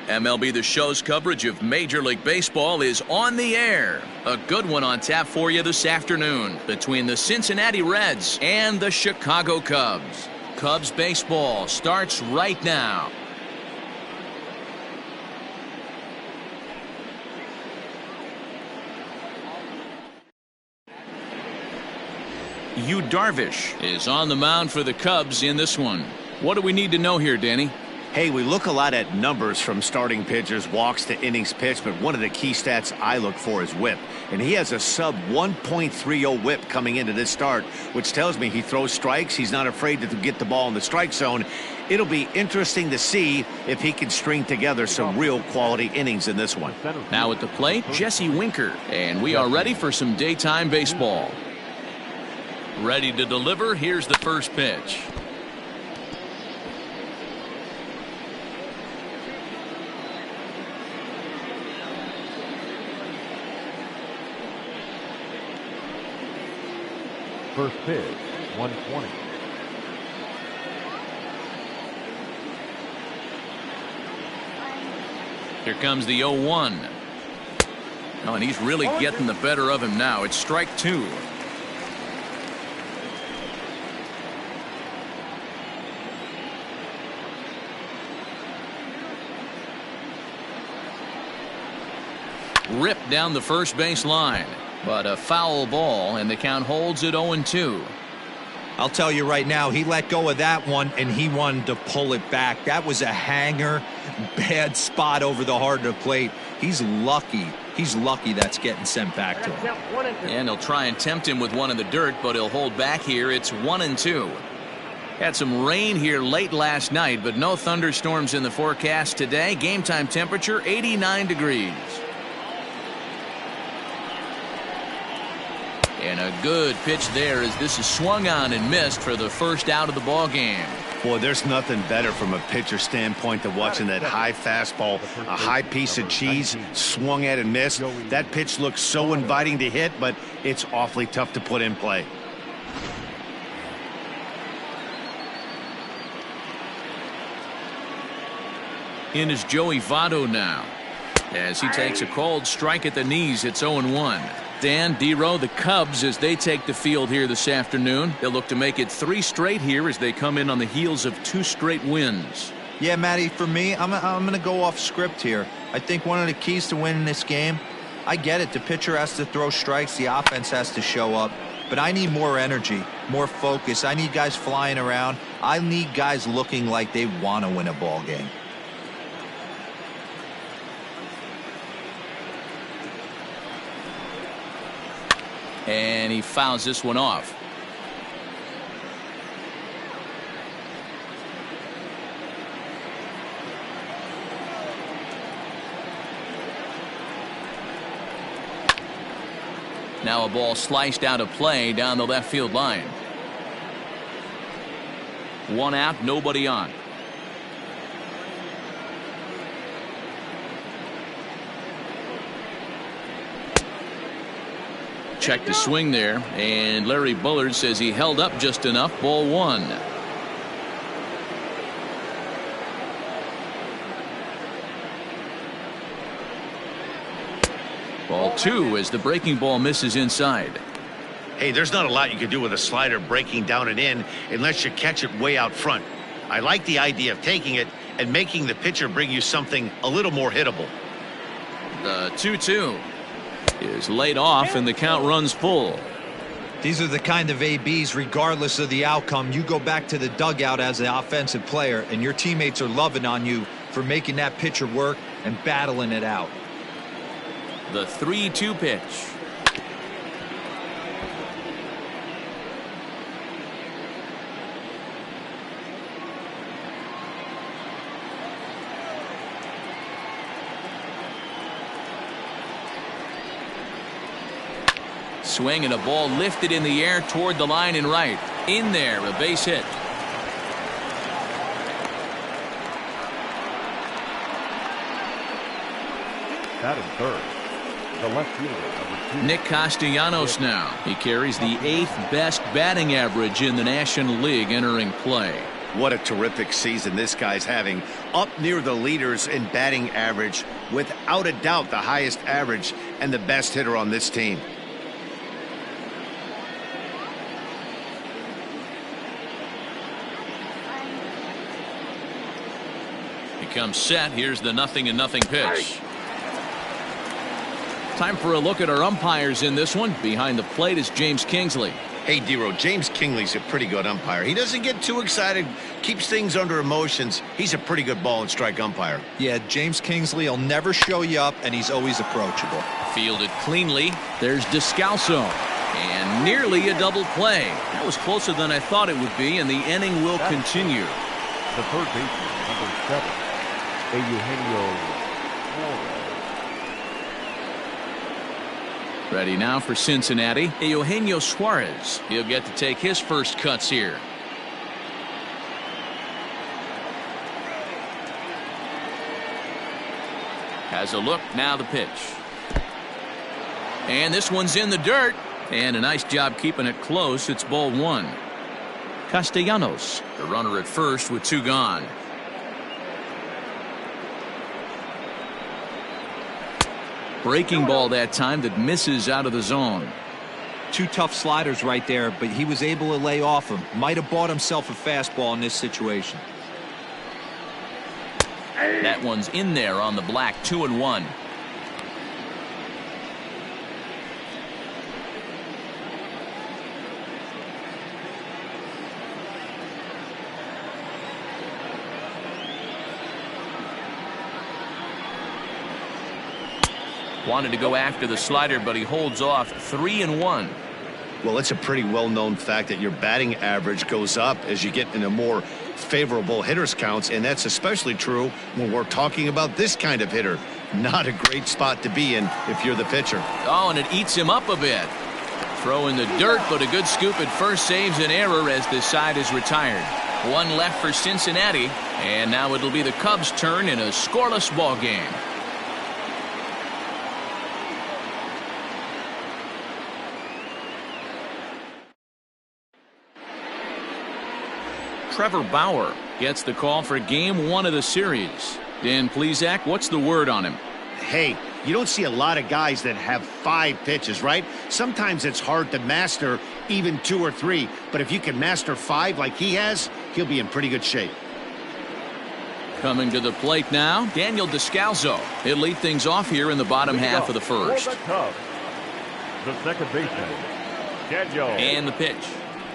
MLB The Show's coverage of Major League Baseball is on the air. A good one on tap for you this afternoon between the Cincinnati Reds and the Chicago Cubs. Cubs baseball starts right now. Yu Darvish is on the mound for the Cubs in this one. What do we need to know here, Danny? Hey, we look a lot at numbers from starting pitchers, walks to innings pitched, but one of the key stats I look for is whip. And he has a sub 1.30 whip coming into this start, which tells me he throws strikes. He's not afraid to get the ball in the strike zone. It'll be interesting to see if he can string together some real quality innings in this one. Now at the plate, Jesse Winker. And we are ready for some daytime baseball. Ready to deliver. Here's the first pitch. First pitch, 120. Here comes the 0-1. Oh, and he's really getting the better of him now. It's strike two. Ripped down the first base line. But a foul ball, and the count holds at 0-2. I'll tell you right now, he let go of that one, and he wanted to pull it back. That was a hanger, bad spot over the heart of the plate. He's lucky. He's lucky that's getting sent back to him. And he'll try and tempt him with one in the dirt, but he'll hold back here. It's 1-2. Had some rain here late last night, but no thunderstorms in the forecast today. Game time temperature 89 degrees. And a good pitch there as this is swung on and missed for the first out of the ball game. Boy, there's nothing better from a pitcher standpoint than watching that high fastball, a high piece of cheese, swung at and missed. That pitch looks so inviting to hit, but it's awfully tough to put in play. In is Joey Votto now. As he takes a cold strike at the knees, it's 0-1. Dan, D-Row, the Cubs, as they take the field here this afternoon, they'll look to make it 3 straight here as they come in on the heels of 2 straight wins. Yeah, Matty, for me, I'm going to go off script here. I think one of the keys to winning this game, I get it, the pitcher has to throw strikes, the offense has to show up, but I need more energy, more focus. I need guys flying around. I need guys looking like they want to win a ball game. And he fouls this one off. Now a ball sliced out of play down the left field line. 1 out, nobody on. Check the swing there, and Larry Bullard says he held up just enough. Ball 1. Ball 2 as the breaking ball misses inside. Hey, there's not a lot you can do with a slider breaking down and in unless you catch it way out front. I like the idea of taking it and making the pitcher bring you something a little more hittable. The 2-2 is laid off, and the count runs full. These are the kind of ABs, regardless of the outcome, you go back to the dugout as an offensive player, and your teammates are loving on you for making that pitcher work and battling it out. The 3-2 pitch. Swing and a ball lifted in the air toward the line and right. In there, a base hit. Batting third, the left fielder, number 2. Nick Castellanos now. He carries the 8th best batting average in the National League entering play. What a terrific season this guy's having. Up near the leaders in batting average, without a doubt the highest average and the best hitter on this team. He comes set. Here's the 0-0 pitch. Time for a look at our umpires in this one. Behind the plate is James Kingsley. Hey, Dero, James Kingsley's a pretty good umpire. He doesn't get too excited, keeps things under emotions. He's a pretty good ball and strike umpire. Yeah, James Kingsley will never show you up, and he's always approachable. Fielded cleanly. There's Descalso. And nearly a double play. That was closer than I thought it would be, and the inning will continue. The third baseman, number 7, Eugenio Suarez. Ready now for Cincinnati, Eugenio Suarez. He'll get to take his first cuts here. Has a look, now the pitch. And this one's in the dirt. And a nice job keeping it close. It's ball 1. Castellanos, the runner at first with 2 gone. Breaking ball that time that misses out of the zone. 2 tough sliders right there, but he was able to lay off him. Might have bought himself a fastball in this situation. That one's in there on the black. 2-1. Wanted to go after the slider, but he holds off. 3-1. Well, it's a pretty well-known fact that your batting average goes up as you get into more favorable hitters counts, and that's especially true when we're talking about this kind of hitter. Not a great spot to be in if you're the pitcher. Oh, and it eats him up a bit. Throw in the dirt, but a good scoop at first saves an error as this side is retired. 1 left for Cincinnati, and now it'll be the Cubs' turn in a scoreless ball game. Trevor Bauer gets the call for game 1 of the series. Dan Plesac, what's the word on him? Hey, you don't see a lot of guys that have 5 pitches, right? Sometimes it's hard to master even 2 or 3, but if you can master 5 like he has, he'll be in pretty good shape. Coming to the plate now, Daniel Descalso. He'll lead things off here in the bottom half of the first. The second baseman, Daniel. And the pitch.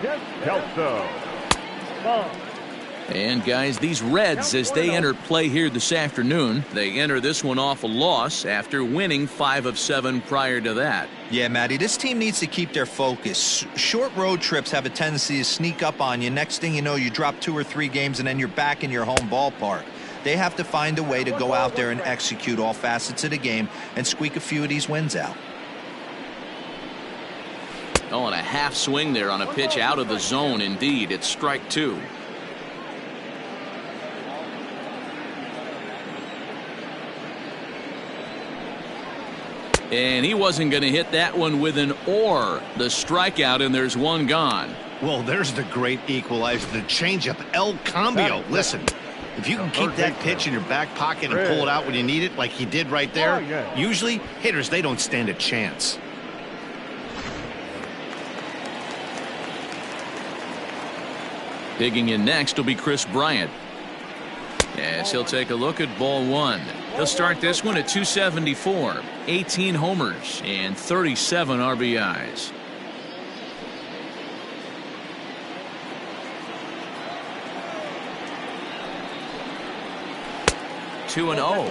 Descalso. And guys, these Reds, as they enter play here this afternoon, they enter this one off a loss after winning 5 of 7 prior to that. Yeah, Matty, this team needs to keep their focus. Short road trips have a tendency to sneak up on you. Next thing you know, you drop 2 or 3 games and then you're back in your home ballpark. They have to find a way to go out there and execute all facets of the game and squeak a few of these wins out. Oh, and a half swing there on a pitch out of the zone. Indeed, it's strike 2. And he wasn't going to hit that one with an or. The strikeout, and there's 1 gone. Well, there's the great equalizer, the changeup, El Cambio. Listen, if you can keep that pitch in your back pocket and pull it out when you need it like he did right there, usually hitters, they don't stand a chance. Digging in next will be Chris Bryant. Yes, he'll take a look at ball 1. He'll start this one at 274, 18 homers, and 37 RBIs. Two and 0.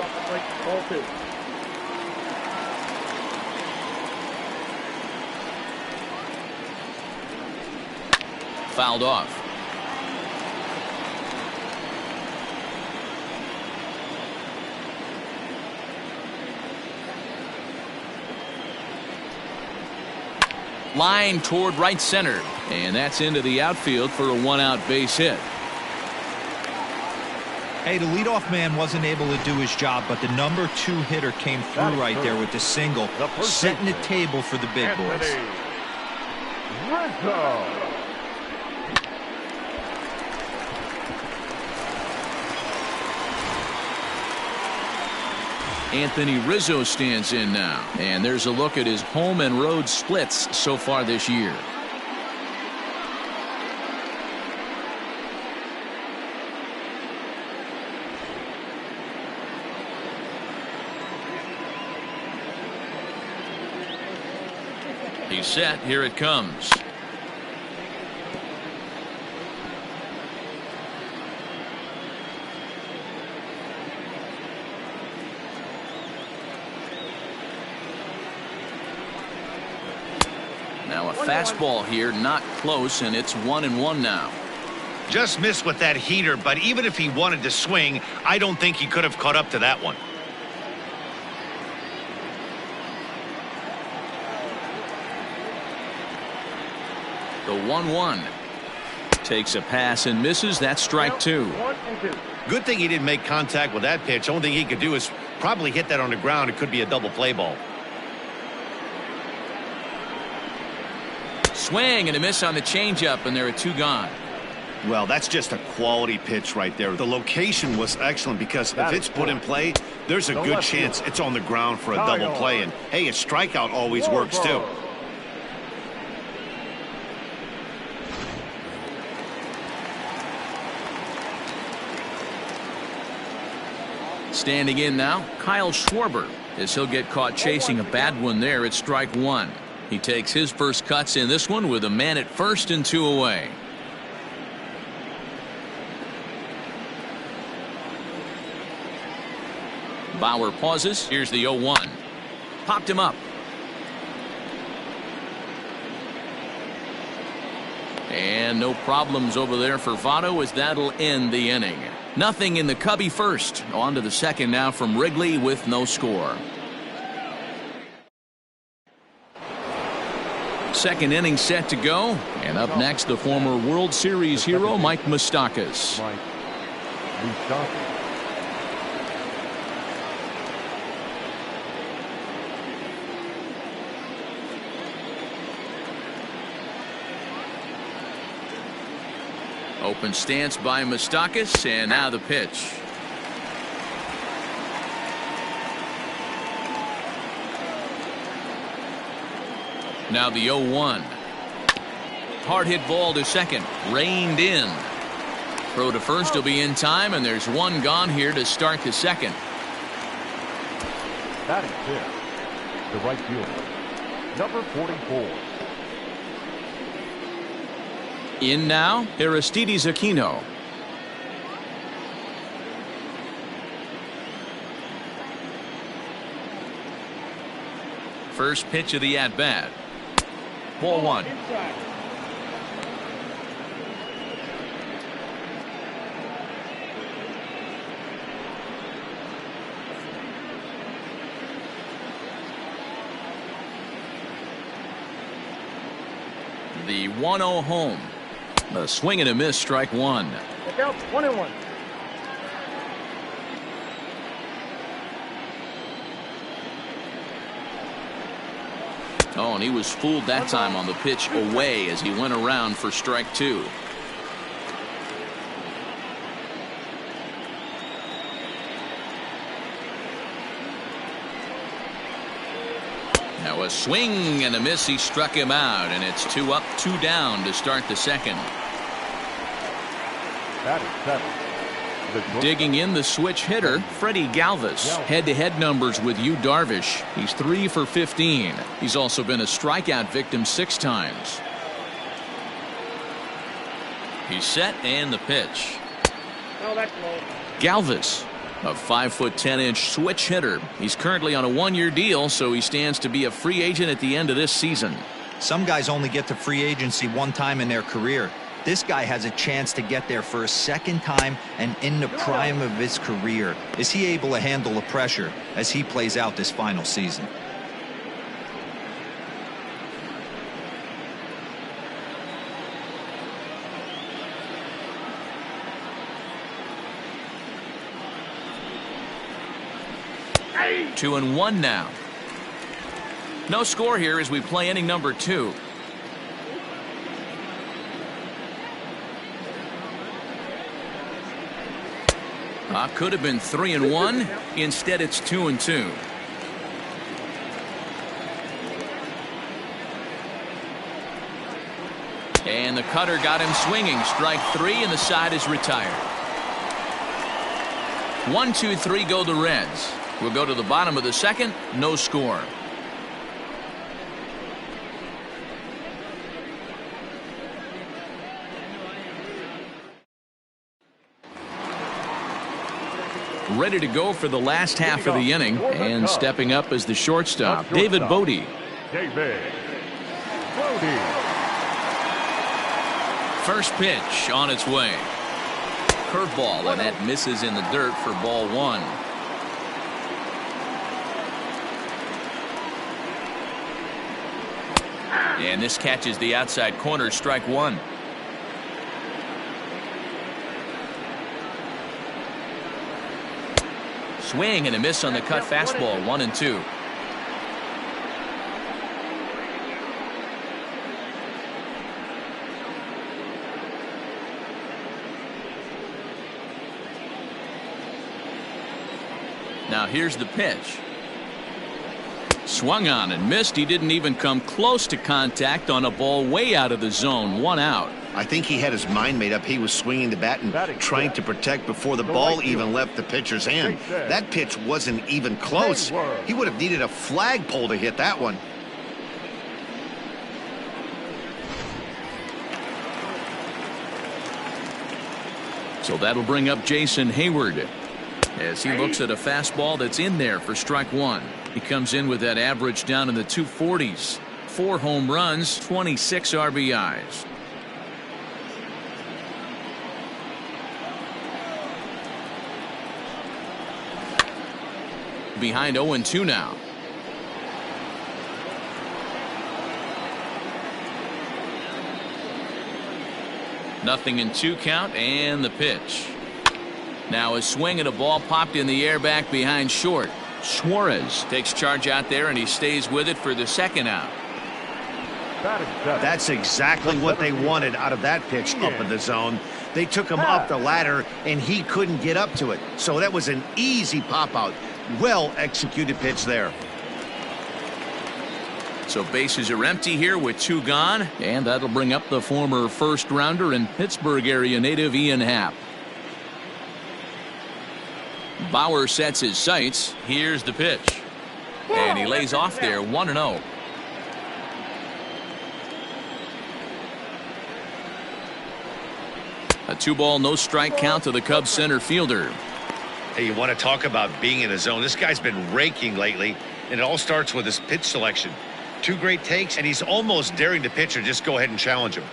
Fouled off. Line toward right center, and that's into the outfield for a 1-out base hit. Hey, the leadoff man wasn't able to do his job, but the number 2 hitter came through right there with the single, setting the table for the big boys. Anthony Rizzo stands in now. And there's a look at his home and road splits so far this year. He's set. Here it comes. Now a fastball here, not close, and it's 1-1 now. Just missed with that heater, but even if he wanted to swing, I don't think he could have caught up to that one. The 1-1 takes a pass and misses. That's strike two. Good thing he didn't make contact with that pitch. Only thing he could do is probably hit that on the ground. It could be a double play ball. Swing and a miss on the changeup, and there are two gone. Well, that's just a quality pitch right there. The location was excellent because if it's put in play, there's a good chance it's on the ground for a double play. And hey, a strikeout always works too. Standing in now, Kyle Schwarber, as he'll get caught chasing a bad one there at strike one. He takes his first cuts in this one with a man at first and two away. Bauer pauses. Here's the 0-1. Popped him up. And no problems over there for Votto, as that'll end the inning. Nothing in the Cubby first. On to the second now from Wrigley with no score. Second inning set to go. And up next, the former World Series hero, Mike Moustakas. Mike Moustakas. Open stance by Moustakas, and now the pitch. Now the 0-1. Hard hit ball to second. Reined in. Throw to first will be in time, and there's one gone here to start the second. Batting fifth, the right fielder, number 44. In now, Aristides Aquino. First pitch of the at-bat. Ball one. The 1-0 home. A swing and a miss, strike one. Look out, 1-1. Oh, and he was fooled that time on the pitch away as he went around for strike two. Now a swing and a miss. He struck him out, and it's 2 up, 2 down to start the second. That is seven. Digging in the switch hitter, Freddie Galvis. Head-to-head numbers with Yu Darvish. He's 3 for 15. He's also been a strikeout victim 6 times. He's set, and the pitch. Oh, that's low. Galvis, a 5'10" switch hitter. He's currently on a 1-year deal, so he stands to be a free agent at the end of this season. Some guys only get to free agency one time in their career. This guy has a chance to get there for a second time and in the prime of his career. Is he able to handle the pressure as he plays out this final season? Hey. 2-1 now. No score here as we play inning number 2. Could have been 3-1. Instead, it's 2-2. And the cutter got him swinging. Strike 3, and the side is retired. 1, 2, 3 go the Reds. We'll go to the bottom of the second. No score. Ready to go for the last half of the inning, and stepping up as the shortstop, David Bote. David Bote. First pitch on its way. Curveball, and that misses in the dirt for ball 1. And this catches the outside corner, strike 1. Swing and a miss on the cut fastball, 1-2. Now here's the pitch. Swung on and missed. He didn't even come close to contact on a ball way out of the zone. 1 out. I think he had his mind made up. He was swinging the bat and trying to protect before the ball even left the pitcher's hand. That pitch wasn't even close. He would have needed a flagpole to hit that one. So that'll bring up Jason Hayward as he looks at a fastball that's in there for strike 1. He comes in with that average down in the 240s. 4 home runs, 26 RBIs. Behind 0-2 now. Nothing in 2 count, and the pitch. Now a swing and a ball popped in the air back behind short. Suarez takes charge out there, and he stays with it for the second out. That's exactly what they wanted out of that pitch up in the zone. They took him up the ladder, and he couldn't get up to it. So that was an easy pop out. Well executed pitch there. So bases are empty here with 2 gone, and that'll bring up the former first rounder and Pittsburgh area native Ian Happ. Bauer sets his sights. Here's the pitch, and he lays off there. 1-0. A 2-ball no strike count to the Cubs center fielder. Hey, you want to talk about being in a zone? This guy's been raking lately, and it all starts with his pitch selection. 2 great takes, and he's almost daring the pitcher just go ahead and challenge him.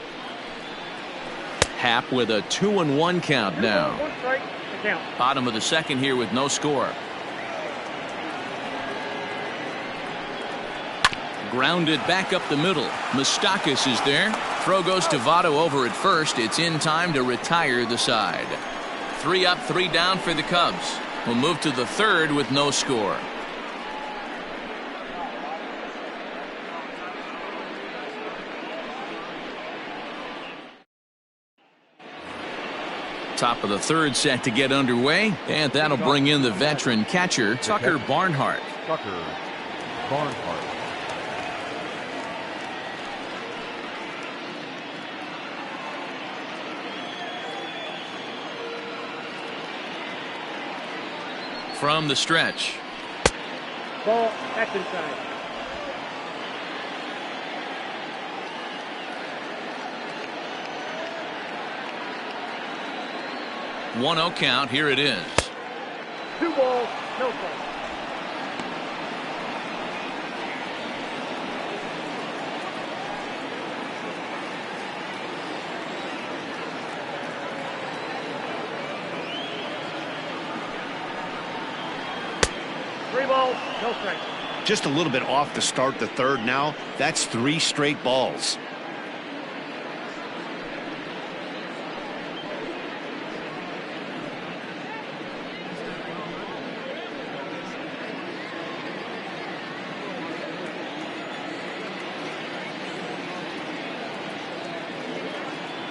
Happ with a 2-1 count now. 1 strike, count. Bottom of the second here with no score. Grounded back up the middle. Moustakas is there. Throw goes to Votto over at first. It's in time to retire the side. 3 up, 3 down for the Cubs. We'll move to the third with no score. Top of the third set to get underway, and that'll bring in the veteran catcher Tucker Barnhart. Tucker Barnhart. From the stretch. Ball, that's inside. One-0 count. Here it is. 2 balls, no strike. No strike. Just a little bit off to start the third now. That's 3 straight balls.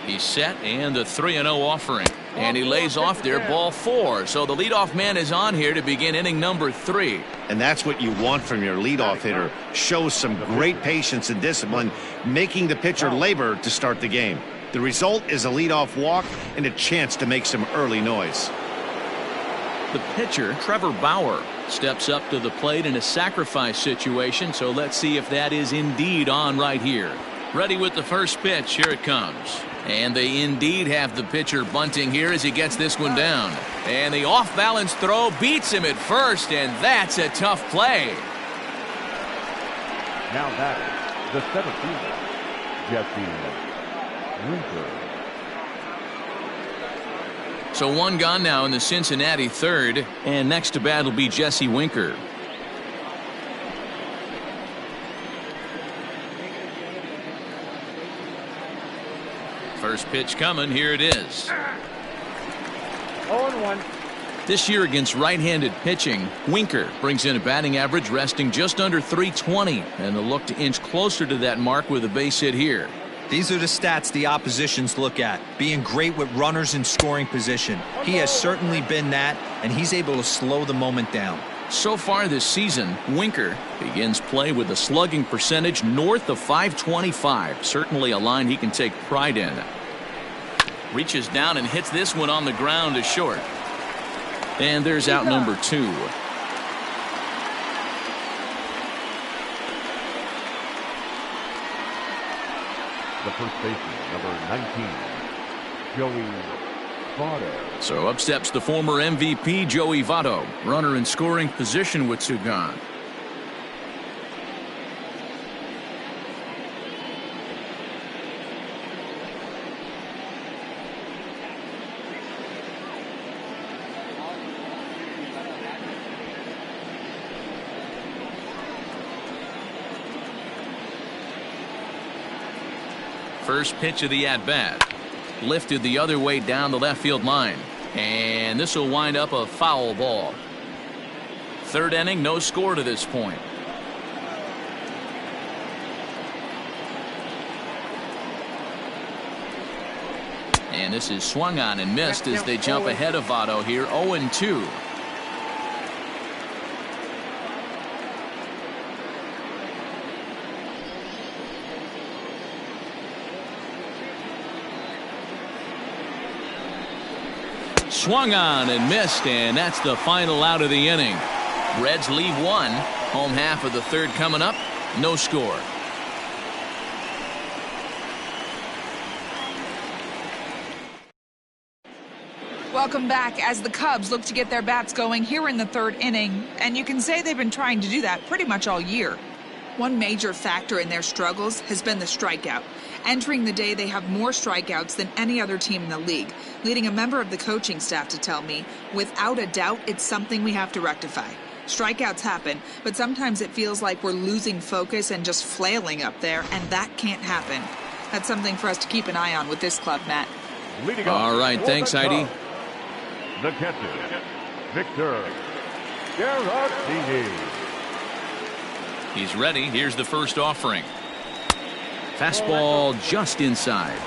He's set, and the 3-0 offering. And he lays off there, ball 4. So the leadoff man is on here to begin inning number 3. And that's what you want from your leadoff hitter. Shows some great patience and discipline, making the pitcher labor to start the game. The result is a leadoff walk and a chance to make some early noise. The pitcher, Trevor Bauer, steps up to the plate in a sacrifice situation, so let's see if that is indeed on right here. Ready with the first pitch. Here it comes. And they indeed have the pitcher bunting here as he gets this one down. And the off-balance throw beats him at first, and that's a tough play. Now that the center fielder, Jesse Winker. So one gone now in the Cincinnati third, and next to bat will be Jesse Winker. First pitch coming. Here it is. 0-1. This year against right-handed pitching, Winker brings in a batting average resting just under .320, and they'll look to inch closer to that mark with a base hit here. These are the stats the oppositions look at. Being great with runners in scoring position. He has certainly been that, and he's able to slow the moment down. So far this season, Winker begins play with a slugging percentage north of .525. Certainly a line he can take pride in. Reaches down and hits this one on the ground to short. And there's out number 2. The first baseman, number 19, Joey Votto. So up steps the former MVP Joey Votto, runner in scoring position with 2 gone. First pitch of the at-bat. Lifted the other way down the left field line. And this will wind up a foul ball. Third inning, no score to this point. And this is swung on and missed as they jump ahead of Votto here, 0-2. Swung on and missed, and that's the final out of the inning. Reds leave 1. Home half of the third coming up. No score. Welcome back as the Cubs look to get their bats going here in the third inning, and you can say they've been trying to do that pretty much all year. One major factor in their struggles has been the strikeout. Entering the day, they have more strikeouts than any other team in the league, leading a member of the coaching staff to tell me, without a doubt, it's something we have to rectify. Strikeouts happen, but sometimes it feels like we're losing focus and just flailing up there, and that can't happen. That's something for us to keep an eye on with this club, Matt. All right, thanks, Heidi. The catcher, Victor Garagini. He's ready. Here's the first offering. Fastball just inside.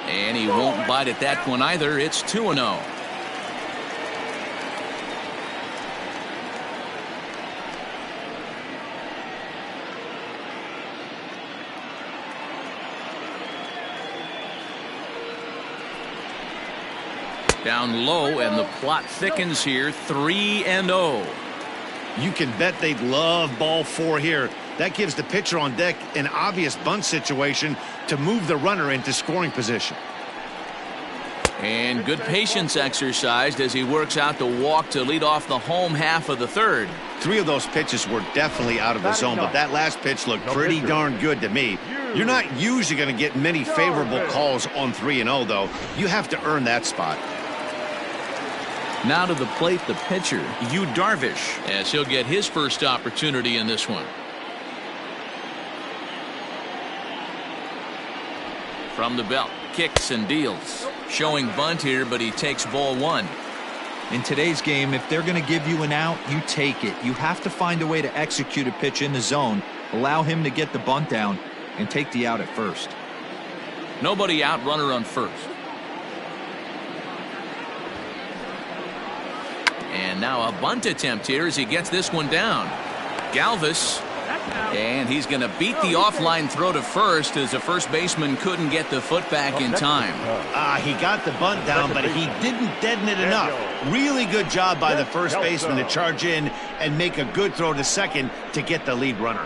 And he won't bite at that one either. It's 2-0. Down low, and the plot thickens here. 3-0. You can bet they'd love ball 4 here. That gives the pitcher on deck an obvious bunt situation to move the runner into scoring position. And good patience exercised as he works out the walk to lead off the home half of the third. 3 of those pitches were definitely out of the zone, but that last pitch looked pretty darn good to me. You're not usually going to get many favorable calls on 3-0, though. You have to earn that spot. Now to the plate, the pitcher, Yu Darvish, as he'll get his first opportunity in this one. From the belt, kicks and deals. Showing bunt here, but he takes ball 1. In today's game, if they're going to give you an out, you take it. You have to find a way to execute a pitch in the zone Allow him to get the bunt down and take the out at first. Nobody out, runner on first. And now a bunt attempt here as he gets this one down. Galvis. And he's going to beat the offline throw to first as the first baseman couldn't get the foot back in time. He got the bunt down, but he didn't deaden it enough. Really good job by the first baseman to charge in and make a good throw to second to get the lead runner.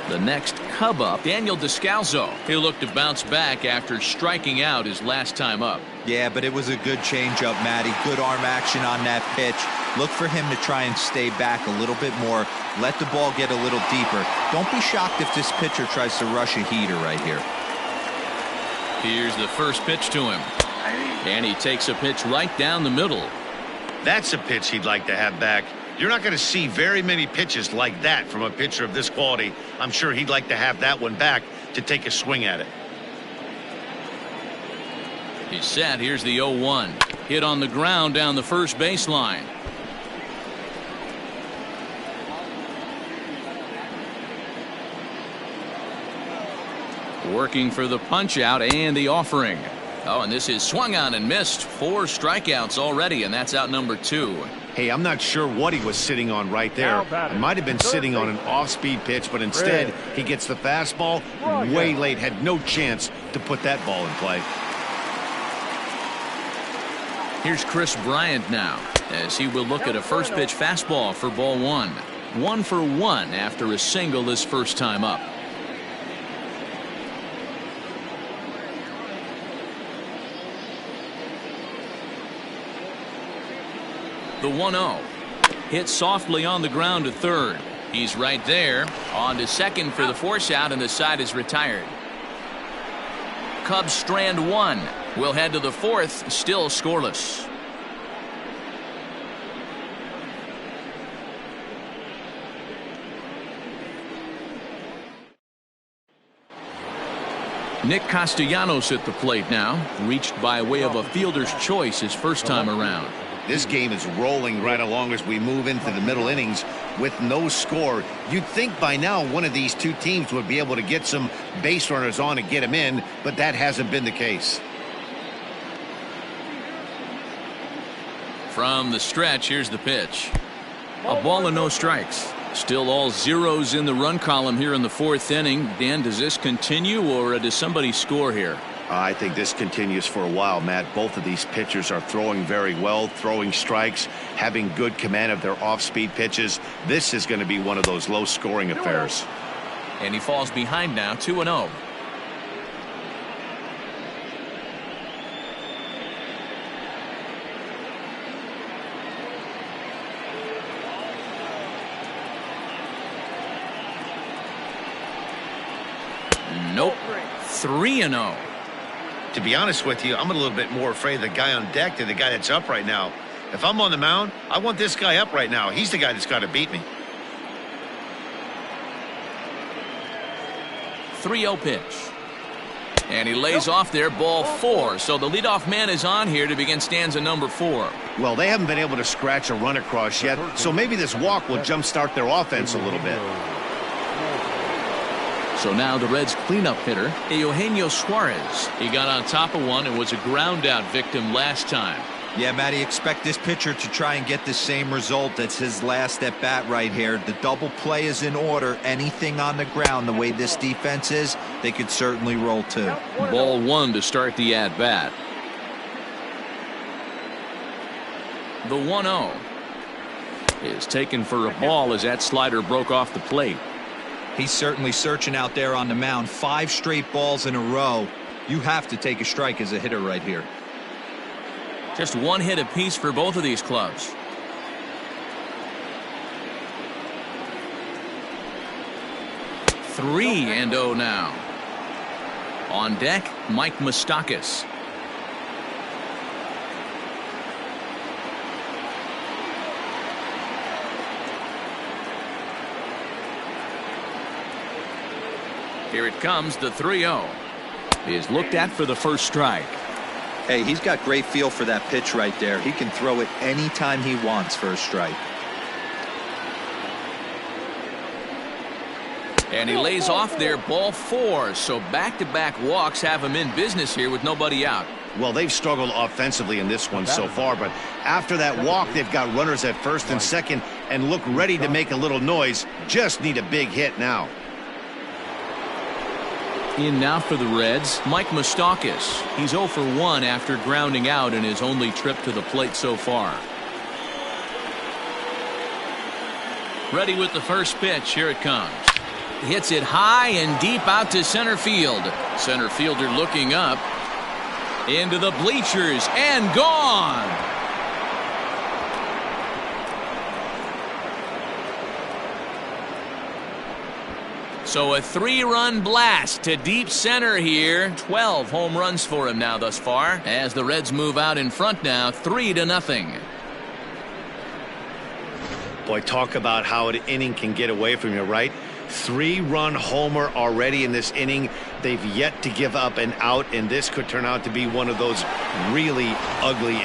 The next Cub up, Daniel Descalso. He'll look to bounce back after striking out his last time up. Yeah, but it was a good changeup, Matty. Good arm action on that pitch. Look for him to try and stay back a little bit more. Let the ball get a little deeper. Don't be shocked if this pitcher tries to rush a heater right here. Here's the first pitch to him. And he takes a pitch right down the middle. That's a pitch he'd like to have back. You're not going to see very many pitches like that from a pitcher of this quality. I'm sure he'd like to have that one back to take a swing at it. He's set. Here's the 0-1. Hit on the ground down the first baseline. Working for the punch out and the offering. Oh, and this is swung on and missed. 4 strikeouts already, and that's out number 2. Hey, I'm not sure what he was sitting on right there. It might have been sitting on an off-speed pitch, but instead he gets the fastball way late. Had no chance to put that ball in play. Here's Chris Bryant now as he will look at a first pitch fastball for ball 1. 1 for 1 after a single his first time up. The 1-0. Hit softly on the ground to third. He's right there. On to second for the force out, and the side is retired. Cubs strand 1. We'll head to the 4th, still scoreless. Nick Castellanos at the plate now. Reached by way of a fielder's choice his first time around. This game is rolling right along as we move into the middle innings with no score. You'd think by now one of these two teams would be able to get some base runners on and get them in, but that hasn't been the case. From the stretch, here's the pitch. A ball and no strikes. Still all zeros in the run column here in the 4th inning. Dan, does this continue or does somebody score here? I think this continues for a while, Matt. Both of these pitchers are throwing very well, throwing strikes, having good command of their off-speed pitches. This is going to be one of those low-scoring affairs. And he falls behind now, 2-0. Nope. 3-0. To be honest with you, I'm a little bit more afraid of the guy on deck than the guy that's up right now. If I'm on the mound, I want this guy up right now. He's the guy that's got to beat me. 3-0 pitch. And he lays off there, ball 4. So the leadoff man is on here to begin stanza number 4. Well, they haven't been able to scratch a run across yet, so maybe this walk will jumpstart their offense a little bit. So now the Reds' cleanup hitter, Eugenio Suarez. He got on top of one and was a ground out victim last time. Yeah, Matty, expect this pitcher to try and get the same result. That's his last at bat right here. The double play is in order. Anything on the ground, the way this defense is, they could certainly roll too. Ball 1 to start the at bat. The 1-0 is taken for a ball as that slider broke off the plate. He's certainly searching out there on the mound. 5 straight balls in a row. You have to take a strike as a hitter right here. Just 1 hit apiece for both of these clubs. Three and 0 now. On deck, Mike Moustakas. Here it comes, the 3-0 is looked at for the first strike. Hey, he's got great feel for that pitch right there. He can throw it anytime he wants for a strike. And he lays off there, ball 4. So back-to-back walks have him in business here with nobody out. Well, they've struggled offensively in this one so far, but after that walk, they've got runners at first and second and look ready to make a little noise. Just need a big hit now. In now for the Reds, Mike Moustakas. He's 0 for 1 after grounding out in his only trip to the plate so far. Ready with the first pitch. Here it comes. Hits it high and deep out to center field. Center fielder looking up. Into the bleachers and gone. So a 3-run blast to deep center here. 12 home runs for him now thus far as the Reds move out in front now 3-0. Boy, talk about how an inning can get away from you, right? 3-run homer already in this inning. They've yet to give up an out, and this could turn out to be one of those really ugly innings.